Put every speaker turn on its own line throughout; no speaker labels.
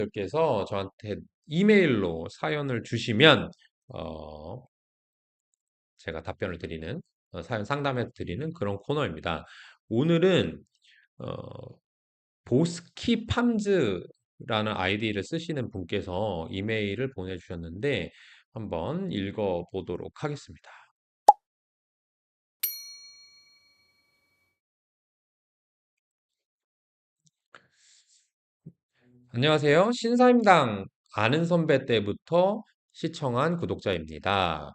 분들께서 저한테 이메일로 사연을 주시면 어, 제가 답변을 드리는 사연 상담해 드리는 그런 코너입니다. 오늘은 어, 보스키팜즈라는 아이디를 쓰시는 분께서 이메일을 보내주셨는데 한번 읽어보도록 하겠습니다. 안녕하세요. 신사임당 아는 선배 때부터 시청한 구독자입니다.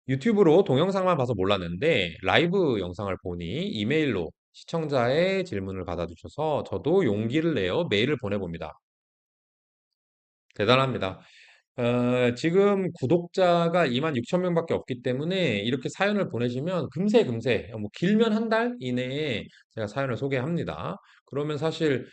유튜브로 동영상만 봐서 몰랐는데 라이브 영상을 보니 이메일로 시청자의 질문을 받아주셔서 저도 용기를 내어 메일을 보내봅니다. 대단합니다. 지금 구독자가 2만 6천 명밖에 없기 때문에 이렇게 사연을 보내시면 금세 금세 뭐 길면 한 달 이내에 제가 사연을 소개합니다. 그러면 사실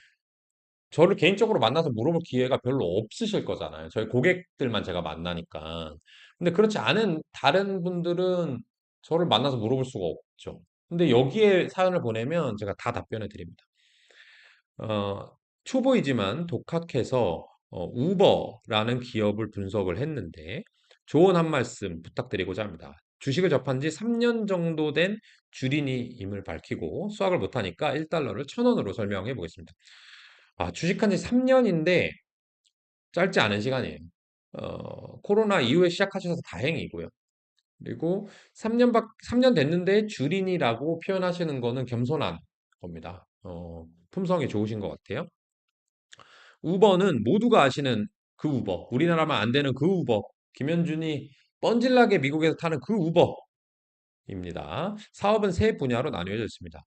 저를 개인적으로 만나서 물어볼 기회가 별로 없으실 거잖아요. 저희 고객들만 제가 만나니까. 근데 그렇지 않은 다른 분들은 저를 만나서 물어볼 수가 없죠. 근데 여기에 사연을 보내면 제가 다 답변해 드립니다. 어, 초보이지만 독학해서 우버라는 기업을 분석을 했는데 조언 한 말씀 부탁드리고자 합니다. 주식을 접한 지 3년 정도 된 주린이임을 밝히고 수학을 못하니까 1달러를 1,000원으로 설명해 보겠습니다. 주식한 지 3년인데 짧지 않은 시간이에요. 코로나 이후에 시작하셔서 다행이고요. 그리고 3년 됐는데 주린이라고 표현하시는 거는 겸손한 겁니다. 품성이 좋으신 것 같아요. 우버는 모두가 아시는 그 우버, 우리나라만 안 되는 그 우버, 김현준이 뻔질나게 미국에서 타는 그 우버입니다. 사업은 세 분야로 나뉘어져 있습니다.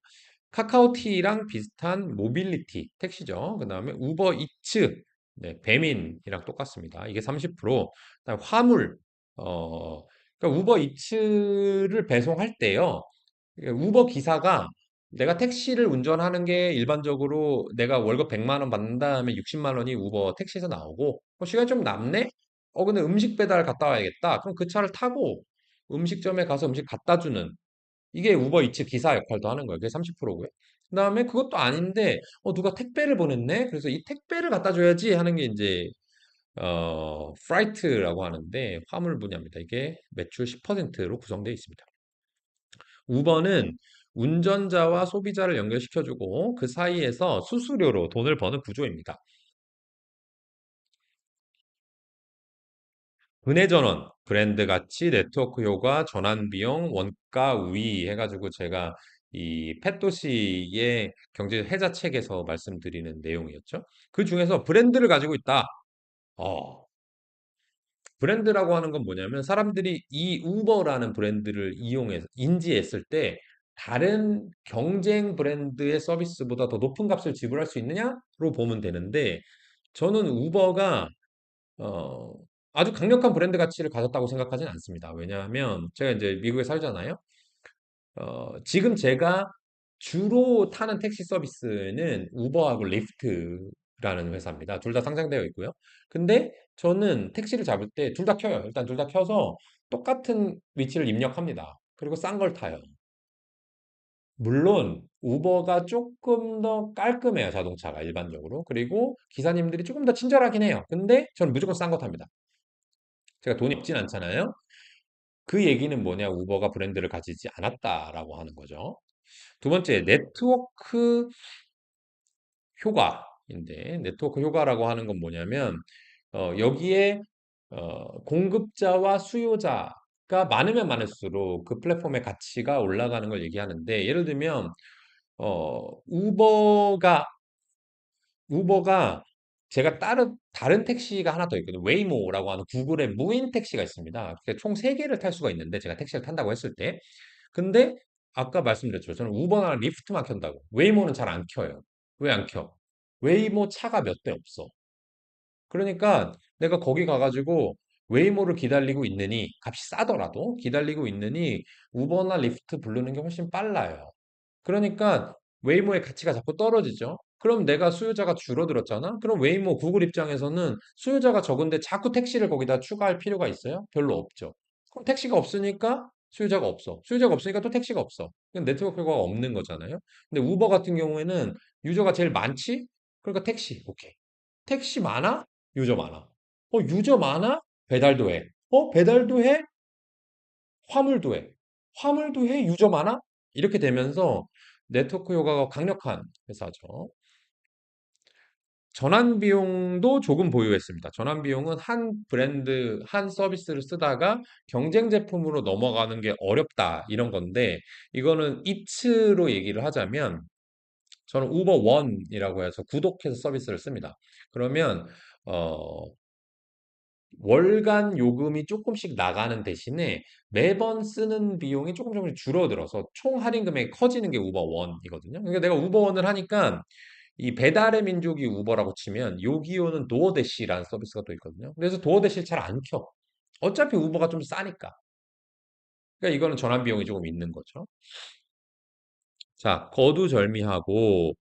카카오티랑 비슷한 모빌리티, 택시죠. 그 다음에 우버 이츠, 네, 배민이랑 똑같습니다. 이게 30%, 그다음에 화물, 어, 그러니까 우버 이츠를 배송할 때요. 이게 우버 기사가 내가 택시를 운전하는 게 일반적으로 내가 월급 100만 원 받는 다음에 60만 원이 우버 택시에서 나오고, 시간이 좀 남네? 근데 음식 배달 갔다 와야겠다. 그럼 그 차를 타고 음식점에 가서 음식 갖다 주는 이게 우버이츠 기사 역할도 하는 거예요. 그게 30%고요. 그다음에 그것도 아닌데 누가 택배를 보냈네. 그래서 이 택배를 갖다 줘야지 하는 게 이제 프라이트라고 하는데 화물 분야입니다. 이게 매출 10%로 구성되어 있습니다. 우버는 운전자와 소비자를 연결시켜주고 그 사이에서 수수료로 돈을 버는 구조입니다. 은혜 전원, 브랜드 가치, 네트워크 효과, 전환 비용, 원가 우위 해가지고 제가 이 펫도시의 경제 해자 책에서 말씀드리는 내용이었죠. 그 중에서 브랜드를 가지고 있다. 어, 브랜드라고 하는 건 뭐냐면 사람들이 이 우버라는 브랜드를 이용해서 인지했을 때 다른 경쟁 브랜드의 서비스보다 더 높은 값을 지불할 수 있느냐로 보면 되는데 저는 우버가 어, 아주 강력한 브랜드 가치를 가졌다고 생각하진 않습니다. 왜냐하면 제가 이제 미국에 살잖아요. 지금 제가 주로 타는 택시 서비스는 우버하고 리프트라는 회사입니다. 둘 다 상장되어 있고요. 근데 저는 택시를 잡을 때 둘 다 켜요. 일단 둘 다 켜서 똑같은 위치를 입력합니다. 그리고 싼 걸 타요. 물론 우버가 조금 더 깔끔해요, 자동차가 일반적으로. 그리고 기사님들이 조금 더 친절하긴 해요. 근데 저는 무조건 싼 거 탑니다. 제가 돈이 없진 않잖아요. 그 얘기는 뭐냐, 우버가 브랜드를 가지지 않았다라고 하는 거죠. 두 번째, 네트워크 효과인데, 네트워크 효과라고 하는 건 뭐냐면, 여기에 공급자와 수요자가 많으면 많을수록 그 플랫폼의 가치가 올라가는 걸 얘기하는데, 예를 들면, 어, 우버가 우버가 제가 다른 택시가 하나 더 있거든요. 웨이모라고 하는 구글의 무인 택시가 있습니다. 총 3개를 탈 수가 있는데 제가 택시를 탄다고 했을 때. 근데 아까 말씀드렸죠. 저는 우버나 리프트만 켠다고. 웨이모는 잘 안 켜요. 왜 안 켜? 웨이모 차가 몇 대 없어. 그러니까 내가 거기 가가지고 웨이모를 기다리고 있느니 값이 싸더라도 기다리고 있느니 우버나 리프트 부르는 게 훨씬 빨라요. 그러니까 웨이모의 가치가 자꾸 떨어지죠. 그럼 내가 수요자가 줄어들었잖아? 그럼 웨이모 구글 입장에서는 수요자가 적은데 자꾸 택시를 거기다 추가할 필요가 있어요? 별로 없죠. 그럼 택시가 없으니까 수요자가 없어. 수요자가 없으니까 또 택시가 없어. 그럼 네트워크 효과가 없는 거잖아요. 근데 우버 같은 경우에는 유저가 제일 많지? 그러니까 택시, 오케이. 택시 많아? 유저 많아. 유저 많아? 배달도 해. 배달도 해? 화물도 해. 화물도 해? 유저 많아? 이렇게 되면서 네트워크 효과가 강력한 회사죠. 전환 비용도 조금 보유했습니다. 전환 비용은 한 브랜드, 한 서비스를 쓰다가 경쟁 제품으로 넘어가는 게 어렵다, 이런 건데, 이거는 이츠로 얘기를 하자면, 저는 우버 원이라고 해서 구독해서 서비스를 씁니다. 그러면, 어, 월간 요금이 조금씩 나가는 대신에 매번 쓰는 비용이 조금씩 줄어들어서 총 할인 금액이 커지는 게 우버 원이거든요. 그러니까 내가 우버 원을 하니까 이 배달의 민족이 우버라고 치면 요기요는 도어대시라는 서비스가 또 있거든요. 그래서 도어대시를 잘 안 켜. 어차피 우버가 좀 싸니까. 그러니까 이거는 전환 비용이 조금 있는 거죠. 자, 거두절미하고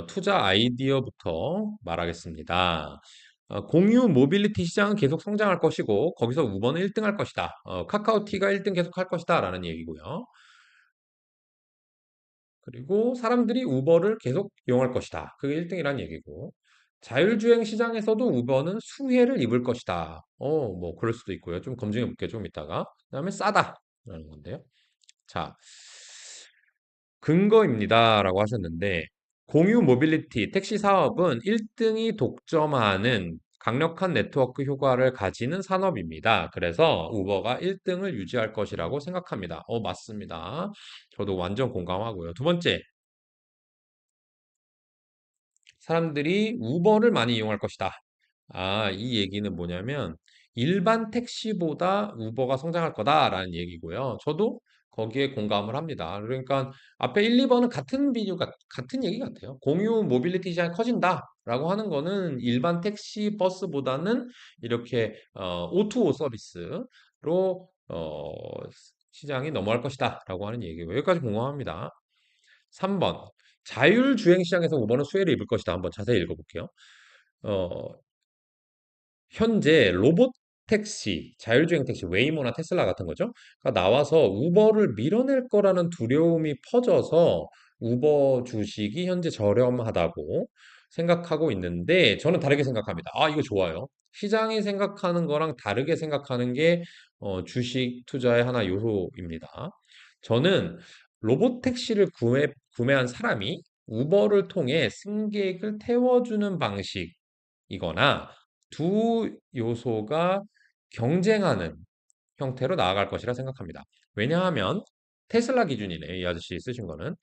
투자 아이디어부터 말하겠습니다. 공유 모빌리티 시장은 계속 성장할 것이고 거기서 우버는 1등 할 것이다. 카카오티가 1등 계속 할 것이다 라는 얘기고요. 그리고 사람들이 우버를 계속 이용할 것이다. 그게 1등이란 얘기고. 자율주행 시장에서도 우버는 수혜를 입을 것이다. 뭐 그럴 수도 있고요. 좀 검증해 볼게요. 좀 이따가. 그다음에 싸다라는 건데요. 자, 근거입니다라고 하셨는데 공유 모빌리티 택시 사업은 1등이 독점하는 강력한 네트워크 효과를 가지는 산업입니다. 그래서 우버가 1등을 유지할 것이라고 생각합니다. 맞습니다. 저도 완전 공감하고요. 두 번째, 사람들이 우버를 많이 이용할 것이다. 이 얘기는 뭐냐면 일반 택시보다 우버가 성장할 거다라는 얘기고요. 저도 거기에 공감을 합니다. 그러니까 앞에 1, 2번은 같은 같은 얘기 같아요. 공유 모빌리티 시장이 커진다라고 하는 거는 일반 택시 버스보다는 이렇게 O2O 서비스로 시장이 넘어갈 것이다라고 하는 얘기고 여기까지 공감합니다. 3번. 자율주행 시장에서 우버는 수혜를 입을 것이다. 한번 자세히 읽어볼게요. 어, 현재 로봇 택시, 자율주행 택시, 웨이모나 테슬라 같은 거죠. 가 나와서 우버를 밀어낼 거라는 두려움이 퍼져서 우버 주식이 현재 저렴하다고 생각하고 있는데 저는 다르게 생각합니다. 이거 좋아요. 시장이 생각하는 거랑 다르게 생각하는 게 주식 투자의 하나 요소입니다. 저는 로봇 택시를 구매한 사람이 우버를 통해 승객을 태워주는 방식이거나 두 요소가 경쟁하는 형태로 나아갈 것이라 생각합니다. 왜냐하면 테슬라 기준이네, 이 아저씨 쓰신 거는.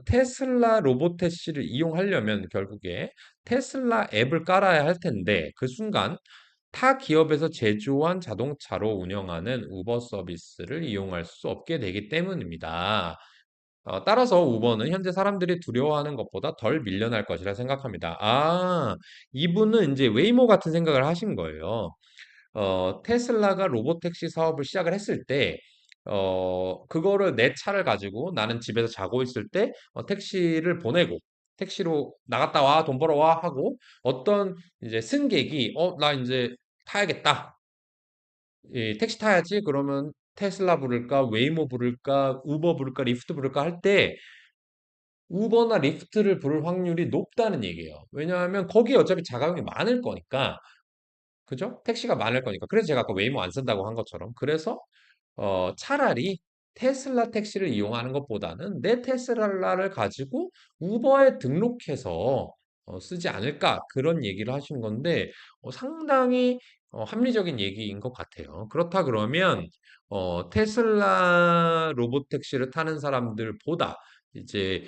테슬라 로보택시를 이용하려면 결국에 테슬라 앱을 깔아야 할 텐데 그 순간 타 기업에서 제조한 자동차로 운영하는 우버 서비스를 이용할 수 없게 되기 때문입니다. 따라서 우버는 현재 사람들이 두려워하는 것보다 덜 밀려날 것이라 생각합니다. 이분은 이제 웨이모 같은 생각을 하신 거예요. 테슬라가 로보택시 사업을 시작을 했을 때, 그거를 내 차를 가지고 나는 집에서 자고 있을 때, 택시를 보내고, 택시로 나갔다 와, 돈 벌어 와 하고, 어떤 이제 승객이, 나 이제 타야겠다. 택시 타야지. 그러면 테슬라 부를까, 웨이모 부를까, 우버 부를까, 리프트 부를까 할 때, 우버나 리프트를 부를 확률이 높다는 얘기예요. 왜냐하면 거기에 어차피 자가용이 많을 거니까. 그죠? 택시가 많을 거니까. 그래서 제가 아까 웨이모 안 쓴다고 한 것처럼. 그래서 차라리 테슬라 택시를 이용하는 것보다는 내 테슬라를 가지고 우버에 등록해서 쓰지 않을까 그런 얘기를 하신 건데 상당히 합리적인 얘기인 것 같아요. 그렇다 그러면 테슬라 로봇 택시를 타는 사람들보다 이제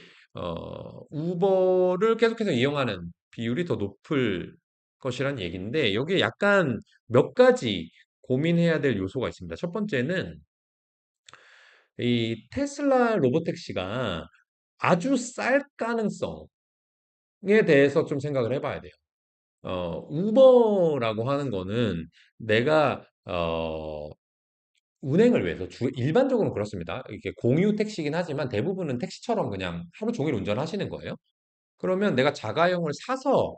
우버를 계속해서 이용하는 비율이 더 높을 것이란 얘기인데 여기에 약간 몇 가지 고민해야 될 요소가 있습니다. 첫 번째는 이 테슬라 로보택시가 아주 쌀 가능성에 대해서 좀 생각을 해봐야 돼요. 우버라고 하는 거는 내가 운행을 위해서 일반적으로는 그렇습니다. 이게 공유 택시긴 하지만 대부분은 택시처럼 그냥 하루 종일 운전하시는 거예요. 그러면 내가 자가용을 사서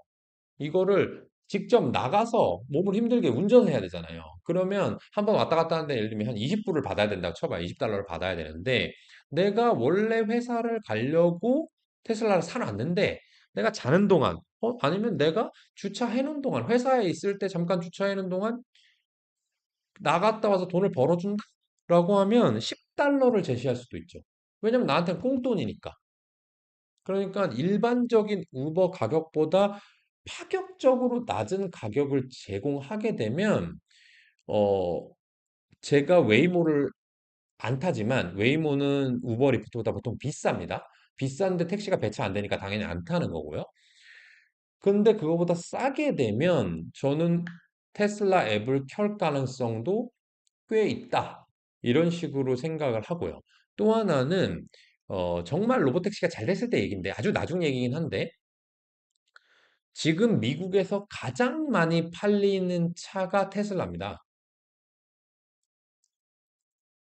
이거를 직접 나가서 몸을 힘들게 운전해야 되잖아요. 그러면 한 번 왔다 갔다 하는데 예를 들면 한 20불을 받아야 된다고 쳐봐요. 20달러를 받아야 되는데 내가 원래 회사를 가려고 테슬라를 사놨는데 내가 자는 동안 아니면 내가 주차해 놓은 동안, 회사에 있을 때 잠깐 주차해 놓은 동안 나갔다 와서 돈을 벌어준다? 라고 하면 10달러를 제시할 수도 있죠. 왜냐면 나한테는 꽁돈이니까. 그러니까 일반적인 우버 가격보다 파격적으로 낮은 가격을 제공하게 되면, 어, 제가 웨이모를 안 타지만, 웨이모는 우버 리프트보다 보통 비쌉니다. 비싼데 택시가 배차 안 되니까 당연히 안 타는 거고요. 근데 그거보다 싸게 되면 저는 테슬라 앱을 켤 가능성도 꽤 있다. 이런 식으로 생각을 하고요. 또 하나는 정말 로보택시가 잘 됐을 때 얘기인데 아주 나중 얘기긴 한데 지금 미국에서 가장 많이 팔리는 차가 테슬라입니다.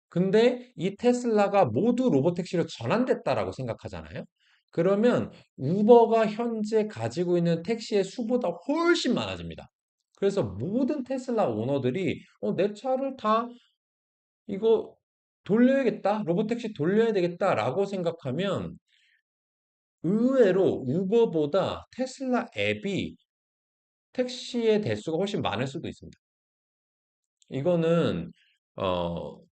근데 이 테슬라가 모두 로보택시로 전환됐다라고 생각하잖아요. 그러면 우버가 현재 가지고 있는 택시의 수보다 훨씬 많아집니다. 그래서 모든 테슬라 오너들이 내 차를 다 이거 돌려야겠다, 로보택시 돌려야 되겠다라고 생각하면 의외로 우버보다 테슬라 앱이 택시의 대수가 훨씬 많을 수도 있습니다. 이거는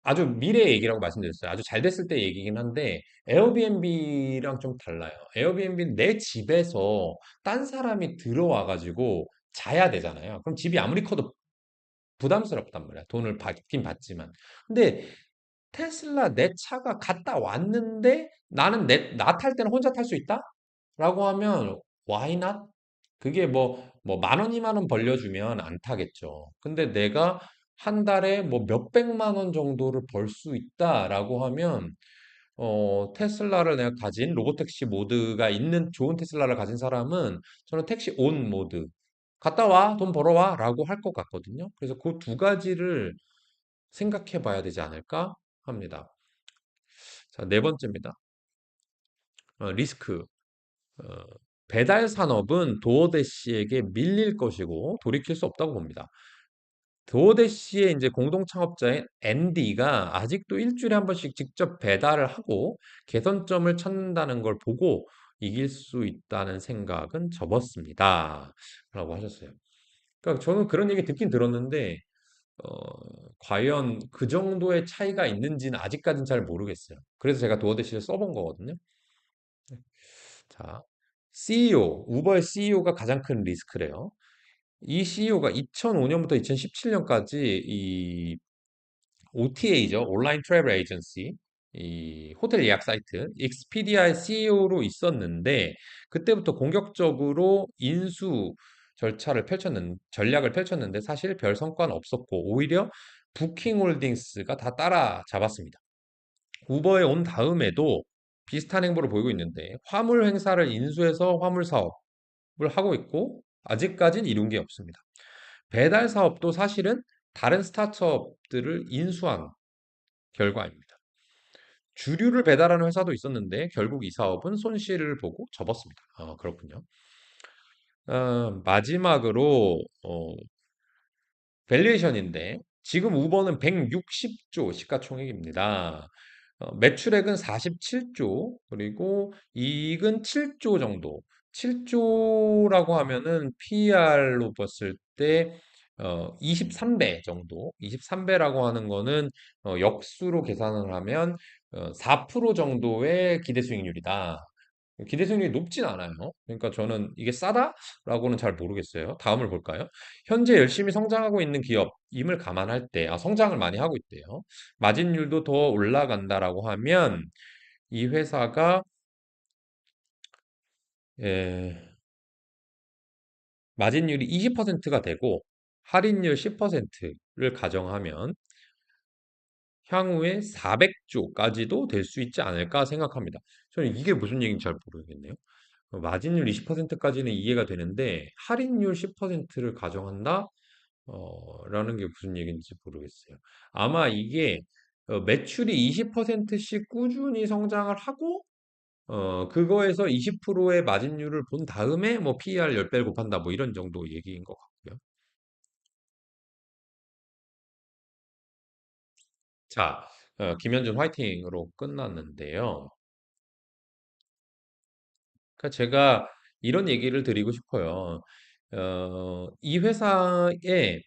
아주 미래 얘기라고 말씀드렸어요. 아주 잘 됐을 때 얘기긴 한데 에어비앤비랑 좀 달라요. 에어비앤비는 내 집에서 딴 사람이 들어와 가지고 자야 되잖아요. 그럼 집이 아무리 커도 부담스럽단 말이야. 돈을 받긴 받지만. 근데 테슬라 내 차가 갔다 왔는데 나는 나 탈 때는 혼자 탈 수 있다? 라고 하면 why not? 그게 뭐 만 원, 2만 원 벌려주면 안 타겠죠. 근데 내가 한 달에 뭐 몇백만 원 정도를 벌 수 있다라고 하면 테슬라를 내가 가진 로보택시 모드가 있는 좋은 테슬라를 가진 사람은 저는 택시 온 모드 갔다 와, 돈 벌어와 라고 할 것 같거든요. 그래서 그 두 가지를 생각해 봐야 되지 않을까 합니다. 자, 네 번째입니다. 리스크. 어, 배달 산업은 도어대시에게 밀릴 것이고 돌이킬 수 없다고 봅니다. 도어대시의 이제 공동 창업자인 앤디가 아직도 일주일에 한 번씩 직접 배달을 하고 개선점을 찾는다는 걸 보고 이길 수 있다는 생각은 접었습니다. 라고 하셨어요. 그러니까 저는 그런 얘기 듣긴 들었는데 과연 그 정도의 차이가 있는지는 아직까지는 잘 모르겠어요. 그래서 제가 도어대시를 써본 거거든요. 자, CEO, 우버의 CEO가 가장 큰 리스크래요. 이 CEO가 2005년부터 2017년까지 이 OTA죠. 온라인 트래블 에이전시. 이 호텔 예약 사이트 익스피디아의 CEO로 있었는데 그때부터 공격적으로 인수 절차를 전략을 펼쳤는데 사실 별 성과는 없었고 오히려 부킹홀딩스가 다 따라잡았습니다. 우버에 온 다음에도 비슷한 행보를 보이고 있는데 화물 행사를 인수해서 화물 사업을 하고 있고 아직까진 이룬 게 없습니다. 배달 사업도 사실은 다른 스타트업들을 인수한 결과입니다. 주류를 배달하는 회사도 있었는데 결국 이 사업은 손실을 보고 접었습니다. 그렇군요. 마지막으로 밸류에이션인데 지금 우버는 160조 시가총액입니다. 매출액은 47조, 그리고 이익은 7조 정도. 7조라고 하면은 PER로 봤을 때 23배 정도. 23배라고 하는 거는 역수로 계산을 하면 4% 정도의 기대 수익률이다. 기대 수익률이 높진 않아요. 그러니까 저는 이게 싸다라고는 잘 모르겠어요. 다음을 볼까요? 현재 열심히 성장하고 있는 기업임을 감안할 때, 성장을 많이 하고 있대요. 마진율도 더 올라간다라고 하면 이 회사가 예, 마진율이 20%가 되고 할인율 10%를 가정하면 향후에 400조까지도 될 수 있지 않을까 생각합니다. 저는 이게 무슨 얘기인지 잘 모르겠네요. 마진율 20%까지는 이해가 되는데 할인율 10%를 가정한다? 라는 게 무슨 얘기인지 모르겠어요. 아마 이게 매출이 20%씩 꾸준히 성장을 하고 그거에서 20%의 마진율을 본 다음에 뭐 PER 10배를 곱한다 뭐 이런 정도 얘기인 것 같고요. 자, 김현준 화이팅으로 끝났는데요. 그러니까 제가 이런 얘기를 드리고 싶어요. 이 회사의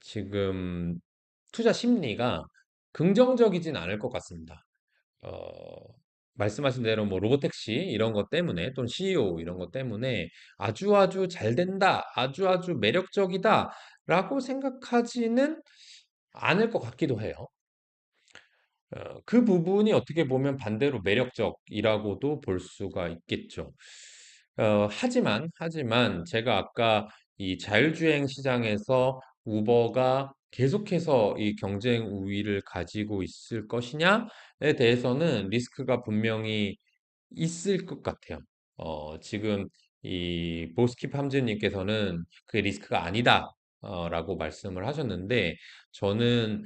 지금 투자 심리가 긍정적이진 않을 것 같습니다. 어, 말씀하신 대로 뭐 로보택시 이런 것 때문에 또는 CEO 이런 것 때문에 아주 아주 잘 된다, 아주 아주 매력적이다라고 생각하지는 않을 것 같기도 해요. 그 부분이 어떻게 보면 반대로 매력적이라고도 볼 수가 있겠죠. 하지만 제가 아까 이 자율주행 시장에서 우버가 계속해서 이 경쟁 우위를 가지고 있을 것이냐에 대해서는 리스크가 분명히 있을 것 같아요. 지금 이 보스키 함즈님께서는 그게 리스크가 아니다, 라고 말씀을 하셨는데, 저는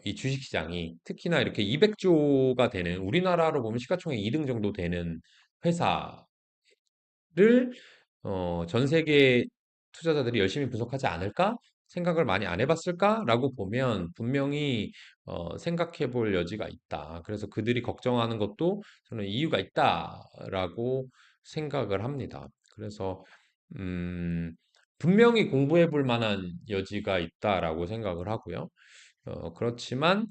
이 주식시장이 특히나 이렇게 200조가 되는 우리나라로 보면 시가총액 2등 정도 되는 회사를 전 세계 투자자들이 열심히 분석하지 않을까? 생각을 많이 안 해봤을까라고 보면 분명히 생각해 볼 여지가 있다. 그래서 그들이 걱정하는 것도 저는 이유가 있다라고 생각을 합니다. 그래서 음, 분명히 공부해 볼 만한 여지가 있다라고 생각을 하고요. 그렇지만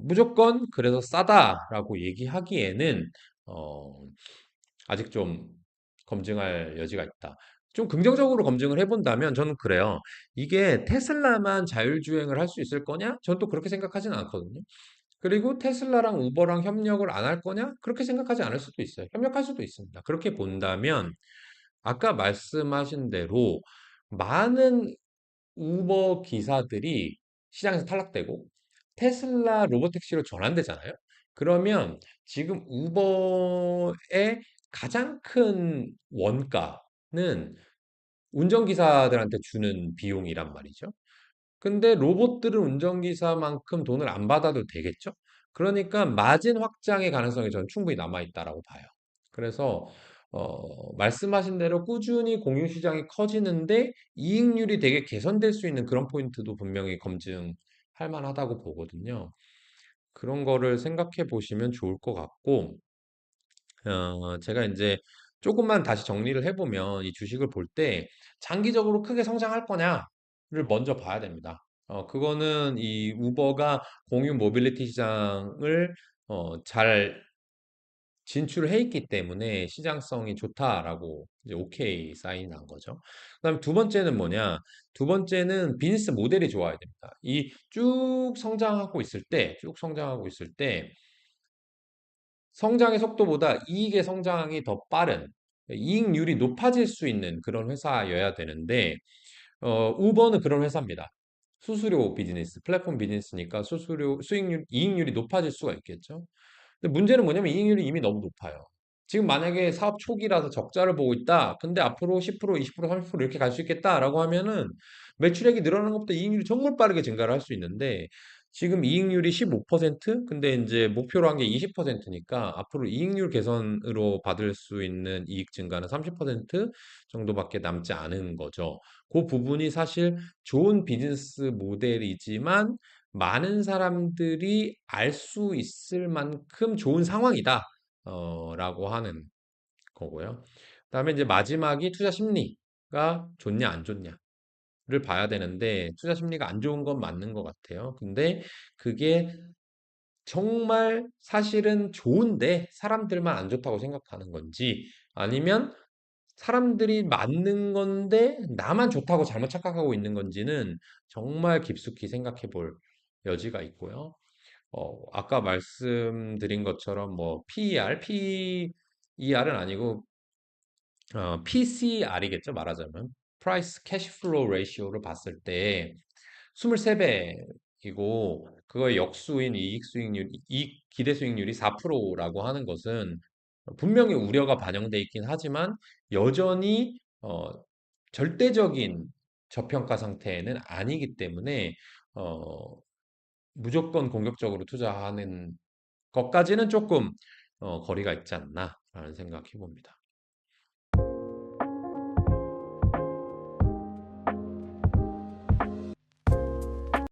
무조건 그래서 싸다라고 얘기하기에는 어, 아직 좀 검증할 여지가 있다. 좀 긍정적으로 검증을 해본다면 저는 그래요. 이게 테슬라만 자율주행을 할 수 있을 거냐? 저는 또 그렇게 생각하진 않거든요. 그리고 테슬라랑 우버랑 협력을 안 할 거냐? 그렇게 생각하지 않을 수도 있어요. 협력할 수도 있습니다. 그렇게 본다면 아까 말씀하신 대로 많은 우버 기사들이 시장에서 탈락되고 테슬라 로보택시로 전환되잖아요. 그러면 지금 우버의 가장 큰 원가는 운전기사들한테 주는 비용이란 말이죠. 근데 로봇들은 운전기사만큼 돈을 안 받아도 되겠죠? 그러니까 마진 확장의 가능성이 저는 충분히 남아있다라고 봐요. 그래서 말씀하신 대로 꾸준히 공유시장이 커지는데 이익률이 되게 개선될 수 있는 그런 포인트도 분명히 검증할 만하다고 보거든요. 그런 거를 생각해 보시면 좋을 것 같고, 제가 이제 조금만 다시 정리를 해보면 이 주식을 볼 때 장기적으로 크게 성장할 거냐를 먼저 봐야 됩니다. 그거는 이 우버가 공유 모빌리티 시장을 잘 진출해 있기 때문에 시장성이 좋다라고 이제 오케이 사인이 난 거죠. 그다음에 두 번째는 뭐냐? 두 번째는 비즈니스 모델이 좋아야 됩니다. 이 쭉 성장하고 있을 때 성장의 속도보다 이익의 성장이 더 빠른, 이익률이 높아질 수 있는 그런 회사여야 되는데, 우버는 그런 회사입니다. 수수료 비즈니스, 플랫폼 비즈니스니까 이익률이 높아질 수가 있겠죠. 근데 문제는 뭐냐면 이익률이 이미 너무 높아요. 지금 만약에 사업 초기라서 적자를 보고 있다. 근데 앞으로 10%, 20%, 30% 이렇게 갈 수 있겠다라고 하면은 매출액이 늘어나는 것보다 이익률이 정말 빠르게 증가를 할 수 있는데 지금 이익률이 15%? 근데 이제 목표로 한 게 20%니까 앞으로 이익률 개선으로 받을 수 있는 이익 증가는 30% 정도밖에 남지 않은 거죠. 그 부분이 사실 좋은 비즈니스 모델이지만 많은 사람들이 알 수 있을 만큼 좋은 상황이다. 라고 하는 거고요. 그다음에 이제 마지막이 투자 심리가 좋냐 안 좋냐를 봐야 되는데 투자 심리가 안 좋은 건 맞는 것 같아요. 근데 그게 정말 사실은 좋은데 사람들만 안 좋다고 생각하는 건지 아니면 사람들이 맞는 건데 나만 좋다고 잘못 착각하고 있는 건지는 정말 깊숙이 생각해 볼 여지가 있고요. 아까 말씀드린 것처럼 뭐 PER은 아니고 PCR이겠죠, 말하자면. Price Cash Flow Ratio를 봤을 때 23배이고 그거의 역수인 이익 기대 수익률이 4%라고 하는 것은 분명히 우려가 반영돼 있긴 하지만 여전히 절대적인 저평가 상태는 아니기 때문에 어, 무조건 공격적으로 투자하는 것까지는 조금 거리가 있지 않나라는 생각해 봅니다.